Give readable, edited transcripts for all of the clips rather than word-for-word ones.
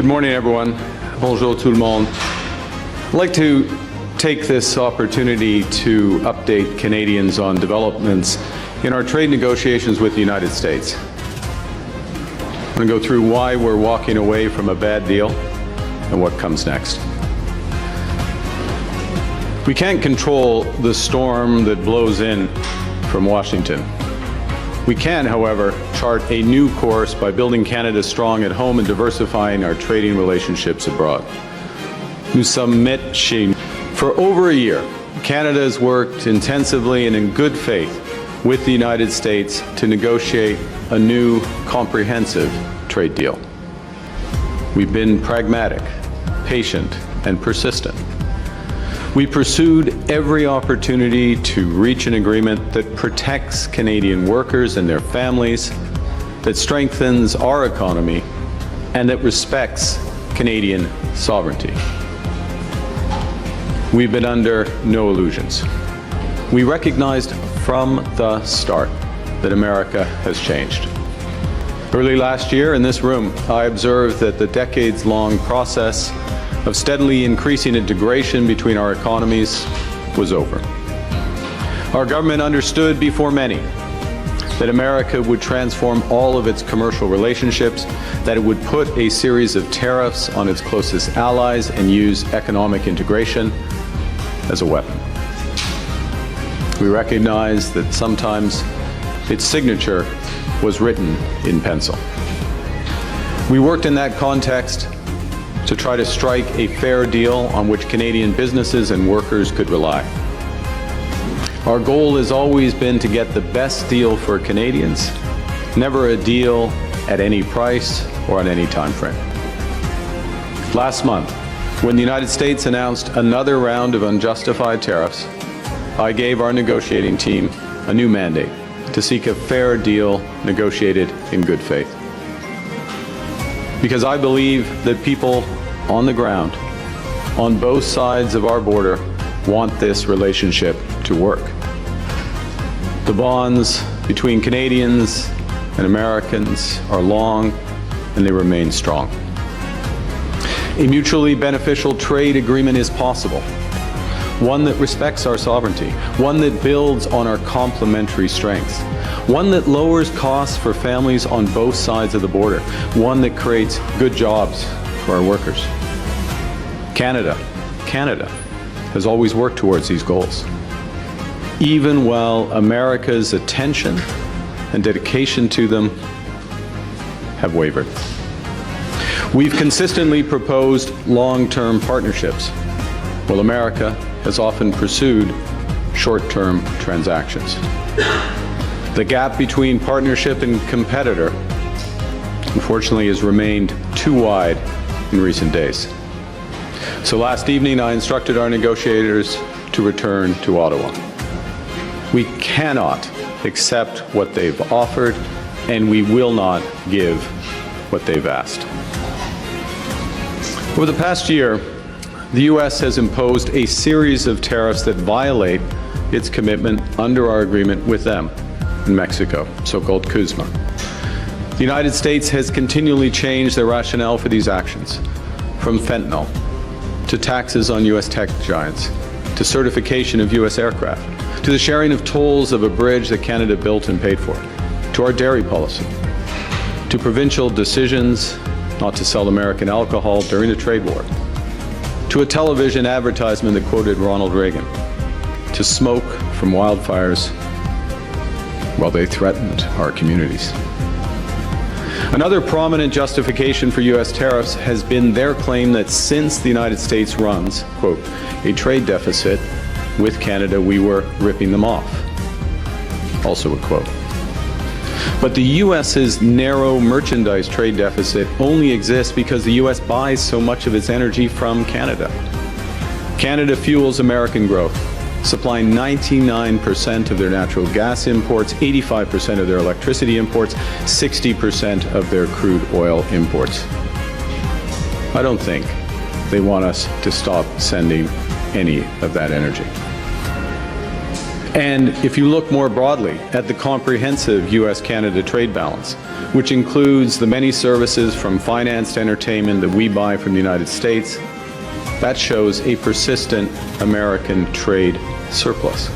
Good morning, everyone. Bonjour tout le monde. I'd like to take this opportunity to update Canadians on developments in our trade negotiations with the United States. I'm going to go through why we're walking away from a bad deal and what comes next. We can't control the storm that blows in from Washington. We can, however, chart a new course by building Canada strong at home and diversifying our trading relationships abroad. Nous sommes métiers. For over a year, Canada has worked intensively and in good faith with the United States to negotiate a new comprehensive trade deal. We've been pragmatic, patient, and persistent. We pursued every opportunity to reach an agreement that protects Canadian workers and their families, that strengthens our economy, and that respects Canadian sovereignty. We've been under no illusions. We recognized from the start that America has changed. Early last year in this room, I observed that the decades-long process of steadily increasing integration between our economies was over. Our government understood before many that America would transform all of its commercial relationships, that it would put a series of tariffs on its closest allies and use economic integration as a weapon. We recognized that sometimes its signature was written in pencil. We worked in that context to try to strike a fair deal on which Canadian businesses and workers could rely. Our goal has always been to get the best deal for Canadians, never a deal at any price or on any time frame. Last month, when the United States announced another round of unjustified tariffs, I gave our negotiating team a new mandate to seek a fair deal negotiated in good faith. Because I believe that people on the ground, on both sides of our border, want this relationship to work. The bonds between Canadians and Americans are long and they remain strong. A mutually beneficial trade agreement is possible, one that respects our sovereignty, one that builds on our complementary strengths, one that lowers costs for families on both sides of the border, one that creates good jobs for our workers. Canada has always worked towards these goals, even while America's attention and dedication to them have wavered. We've consistently proposed long-term partnerships, while America has often pursued short-term transactions. The gap between partnership and competitor, unfortunately, has remained too wide in recent days. So last evening, I instructed our negotiators to return to Ottawa. We cannot accept what they've offered, and we will not give what they've asked. Over the past year, the U.S. has imposed a series of tariffs that violate its commitment under our agreement with them in Mexico, so-called CUSMA. The United States has continually changed their rationale for these actions, from fentanyl to taxes on U.S. tech giants, to certification of U.S. aircraft, to the sharing of tolls of a bridge that Canada built and paid for, to our dairy policy, to provincial decisions not to sell American alcohol during the trade war, to a television advertisement that quoted Ronald Reagan, to smoke from wildfires while they threatened our communities. Another prominent justification for U.S. tariffs has been their claim that since the United States runs, quote, a trade deficit with Canada, we were ripping them off. Also a quote. But the U.S.'s narrow merchandise trade deficit only exists because the U.S. buys so much of its energy from Canada. Canada fuels American growth, supplying 99% of their natural gas imports, 85% of their electricity imports, 60% of their crude oil imports. I don't think they want us to stop sending any of that energy. And if you look more broadly at the comprehensive U.S.-Canada trade balance, which includes the many services from finance to entertainment that we buy from the United States, that shows a persistent American trade surplus.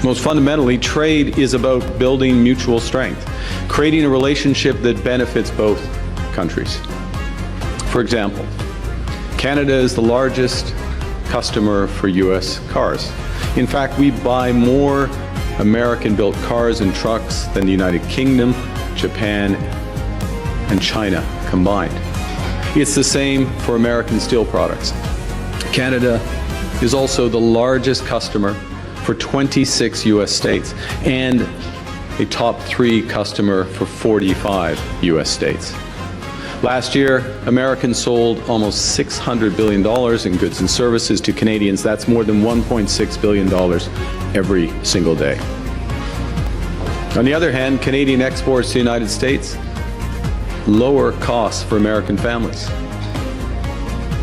Most fundamentally, trade is about building mutual strength, creating a relationship that benefits both countries. For example, Canada is the largest customer for U.S. cars. In fact, we buy more American-built cars and trucks than the United Kingdom, Japan, and China combined. It's the same for American steel products. Canada is also the largest customer for 26 U.S. states and a top 3 customer for 45 U.S. states. Last year, Americans sold almost $600 billion in goods and services to Canadians. That's more than $1.6 billion every single day. On the other hand, Canadian exports to the United States lower costs for American families.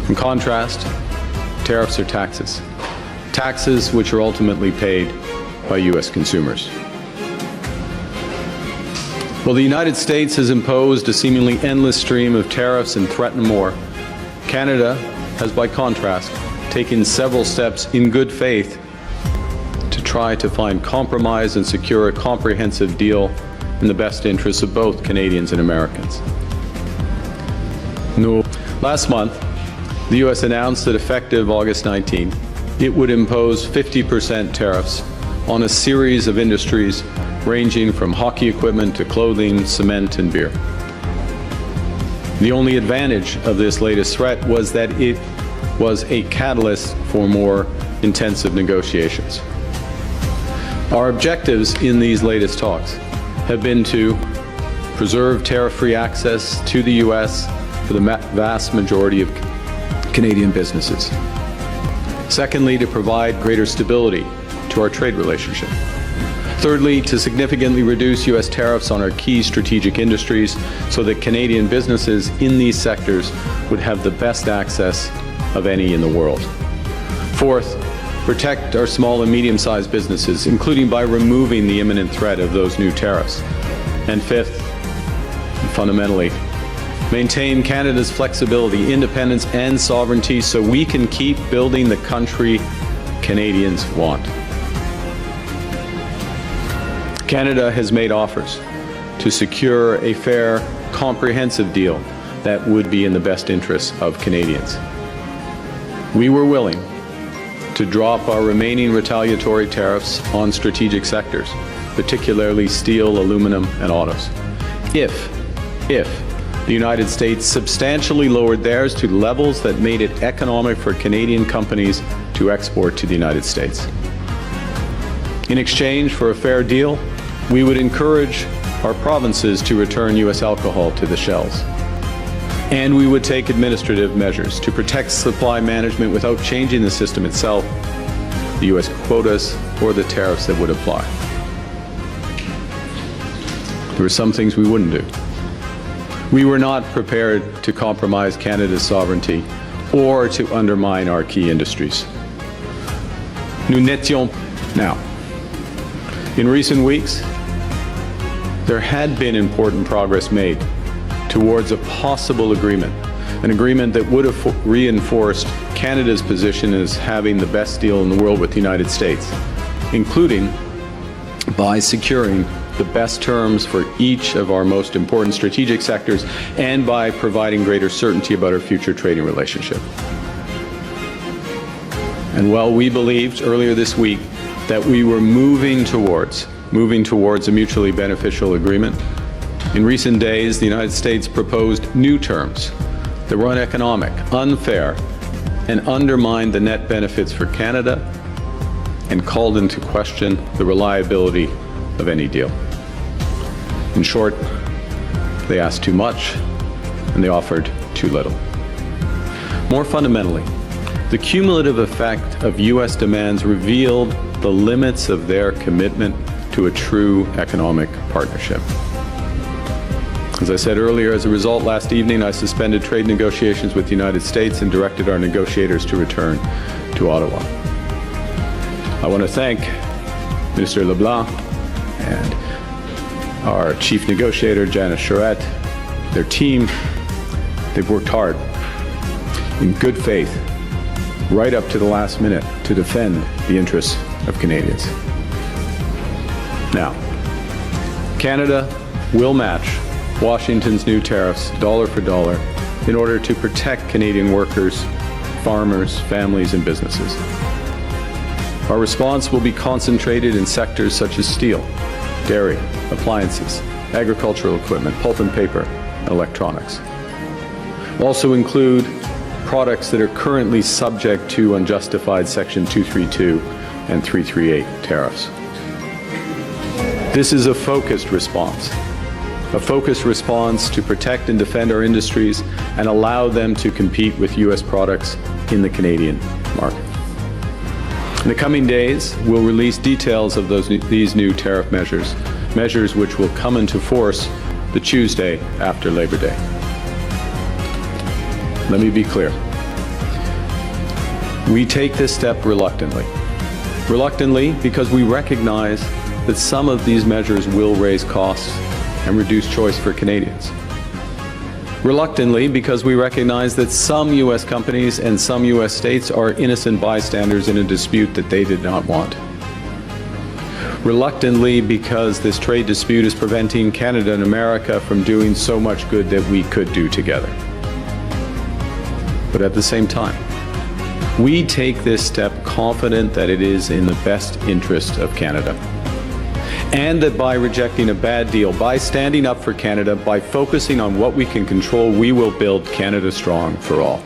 In contrast, tariffs are taxes. Taxes which are ultimately paid by U.S. consumers. While the United States has imposed a seemingly endless stream of tariffs and threatened more, Canada has, by contrast, taken several steps in good faith to try to find compromise and secure a comprehensive deal in the best interests of both Canadians and Americans. Last month, the U.S. announced that effective August 19, it would impose 50% tariffs on a series of industries ranging from hockey equipment to clothing, cement, and beer. The only advantage of this latest threat was that it was a catalyst for more intensive negotiations. Our objectives in these latest talks have been to preserve tariff-free access to the U.S. for the vast majority of Canadian businesses. Secondly, to provide greater stability to our trade relationship. Thirdly, to significantly reduce U.S. tariffs on our key strategic industries so that Canadian businesses in these sectors would have the best access of any in the world. Fourth, protect our small and medium-sized businesses, including by removing the imminent threat of those new tariffs. And fifth, fundamentally, maintain Canada's flexibility, independence, and sovereignty so we can keep building the country Canadians want. Canada has made offers to secure a fair, comprehensive deal that would be in the best interests of Canadians. We were willing to drop our remaining retaliatory tariffs on strategic sectors, particularly steel, aluminum, and autos, if the United States substantially lowered theirs to levels that made it economic for Canadian companies to export to the United States. In exchange for a fair deal, we would encourage our provinces to return U.S. alcohol to the shelves. And we would take administrative measures to protect supply management without changing the system itself, the U.S. quotas, or the tariffs that would apply. There were some things we wouldn't do. We were not prepared to compromise Canada's sovereignty or to undermine our key industries. Nous n'étions now. In recent weeks, there had been important progress made towards a possible agreement, an agreement that would have reinforced Canada's position as having the best deal in the world with the United States, including by securing the best terms for each of our most important strategic sectors and by providing greater certainty about our future trading relationship. And while we believed earlier this week that we were moving towards a mutually beneficial agreement, in recent days, the United States proposed new terms that were uneconomic, unfair, and undermined the net benefits for Canada and called into question the reliability of any deal. In short, they asked too much and they offered too little. More fundamentally, the cumulative effect of U.S. demands revealed the limits of their commitment to a true economic partnership. As I said earlier, as a result, last evening I suspended trade negotiations with the United States and directed our negotiators to return to Ottawa. I want to thank Minister LeBlanc and our chief negotiator, Janice Charette, their team. They've worked hard in good faith right up to the last minute to defend the interests of Canadians. Now, Canada will match Washington's new tariffs dollar for dollar in order to protect Canadian workers, farmers, families, and businesses. Our response will be concentrated in sectors such as steel, dairy, appliances, agricultural equipment, pulp and paper, and electronics. Also include products that are currently subject to unjustified Section 232 and 338 tariffs. This is a focused response to protect and defend our industries and allow them to compete with U.S. products in the Canadian market. In the coming days, we'll release details of these new tariff measures which will come into force the Tuesday after Labor Day. Let me be clear. We take this step reluctantly. Reluctantly because we recognize that some of these measures will raise costs and reduce choice for Canadians. Reluctantly because we recognize that some U.S. companies and some U.S. states are innocent bystanders in a dispute that they did not want. Reluctantly because this trade dispute is preventing Canada and America from doing so much good that we could do together. But at the same time, we take this step confident that it is in the best interest of Canada. And that by rejecting a bad deal, by standing up for Canada, by focusing on what we can control, we will build Canada strong for all.